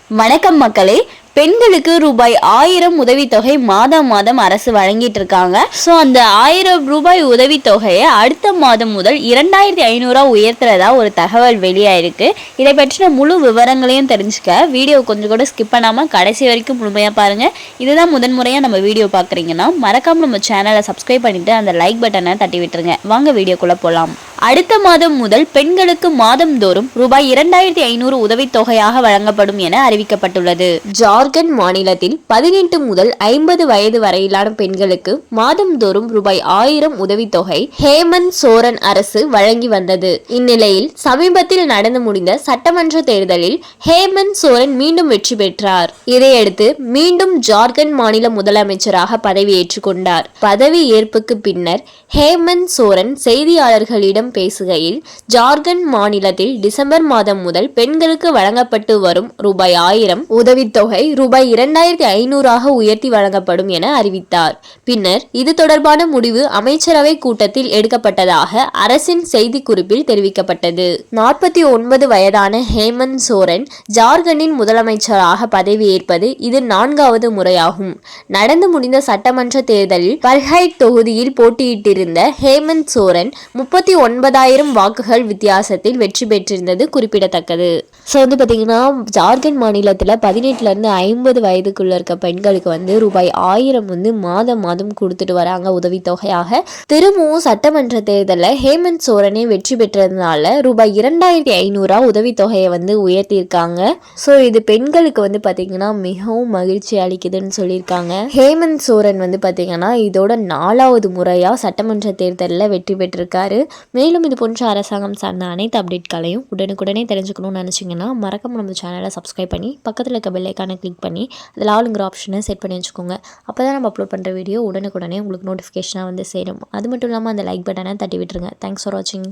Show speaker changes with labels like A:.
A: வணக்கம் மக்களே. பெண்களுக்கு ரூபாய் 1000 உதவித்தொகை மாதம் மாதம் அரசு வழங்கிட்டு இருக்காங்க. ஸோ அந்த 1000 ரூபாய் உதவித்தொகையை அடுத்த மாதம் முதல் 2500 உயர்த்துறதா ஒரு தகவல் வெளியாயிருக்கு. இதை பற்றின முழு விவரங்களையும் தெரிஞ்சுக்க வீடியோ கொஞ்சம் கூட ஸ்கிப் பண்ணாமல் கடைசி வரைக்கும் முழுமையாக பாருங்கள். இதுதான் முதன்முறையாக நம்ம வீடியோ பார்க்குறீங்கன்னா மறக்காம நம்ம சேனலை சப்ஸ்கிரைப் பண்ணிட்டு அந்த லைக் பட்டனை தட்டி விட்டுருங்க. வாங்க வீடியோக்குள்ளே போகலாம். அடுத்த மாதம் முதல் பெண்களுக்கு மாதந்தோறும் ரூபாய் 2500 உதவித்தொகையாக வழங்கப்படும் என அறிவிக்கப்பட்டுள்ளது. ஜார்க்கண்ட் மாநிலத்தில் 18 முதல் 50 வயது வரையிலான பெண்களுக்கு மாதந்தோறும் ரூபாய் 1000 உதவித்தொகை ஹேமந்த் சோரன் அரசு வழங்கி வந்தது. இந்நிலையில் சமீபத்தில் நடந்து முடிந்த சட்டமன்ற தேர்தலில் ஹேமந்த் சோரன் மீண்டும் வெற்றி பெற்றார். இதையடுத்து மீண்டும் ஜார்க்கண்ட் மாநில முதலமைச்சராக பதவியேற்றுக் கொண்டார். பதவி ஏற்புக்கு பின்னர் ஹேமந்த் சோரன் செய்தியாளர்களிடம் பேசுகையில், ஜார்க்கண்ட் மாநிலத்தில் டிசம்பர் மாதம் முதல் பெண்களுக்கு வழங்கப்பட்டு வரும் ரூபாய் 1000 உதவித்தொகை ரூபாய் 2500 உயர்த்தி வழங்கப்படும் என அறிவித்தார். பின்னர் இது தொடர்பான முடிவு அமைச்சரவை கூட்டத்தில் எடுக்கப்பட்டதாக அரசின் செய்திக்குறிப்பில் தெரிவிக்கப்பட்டது. 49 வயதான ஹேமந்த் சோரன் ஜார்க்கண்டின் முதலமைச்சராக பதவியேற்பது இது 4வது முறையாகும். நடந்து முடிந்த சட்டமன்ற தேர்தலில் பர்ஹைட் தொகுதியில் போட்டியிட்டிருந்த ஹேமந்த் சோரன் 39,000 வாக்குகள் வித்தியாசத்தில் வெற்றி பெற்றிருந்தது குறிப்பிடத்தக்கது. ஸோ பார்த்தீங்கன்னா ஜார்க்கண்ட் மாநிலத்தில் 18லேருந்து 50 வயதுக்குள்ள இருக்க பெண்களுக்கு ரூபாய் 1000 மாதம் மாதம் கொடுத்துட்டு வராங்க உதவித்தொகையாக. திரும்பவும் சட்டமன்ற தேர்தலில் ஹேமந்த் சோரனே வெற்றி பெற்றதுனால ரூபாய் 2500 உதவித்தொகையை உயர்த்தியிருக்காங்க. ஸோ இது பெண்களுக்கு பார்த்தீங்கன்னா மிகவும் மகிழ்ச்சி அளிக்குதுன்னு சொல்லியிருக்காங்க. ஹேமந்த் சோரன் பார்த்தீங்கன்னா இதோட 4வது முறையாக சட்டமன்ற தேர்தலில் வெற்றி பெற்றிருக்காரு. மேலும் இது போன்ற அரசாங்கம் சார்ந்த அனைத்து அப்டேட்களையும் உடனுக்குடனே தெரிஞ்சுக்கணும்னு நினச்சிங்கன்னா மறக்காம நம்ம சேனலை சப்ஸ்கிரைப் பண்ணி பக்கத்தில் இருக்க பெல் ஐக்கானை கிளிக் பண்ணி அதில் ஆளுங்கிற ஆப்ஷனை செட் பண்ணி வச்சுக்கோங்க. அப்போ தான் நம்ம அப்லோட் பண்ணுற வீடியோ உடனுக்குடனே உங்களுக்கு நோட்டிஃபிகேஷனாக சேரும். அது மட்டும் இல்லாமல் அந்த லைக் பட்டனை தட்டி விட்டுருங்க. தேங்க்ஸ் ஃபார் வாட்சிங்.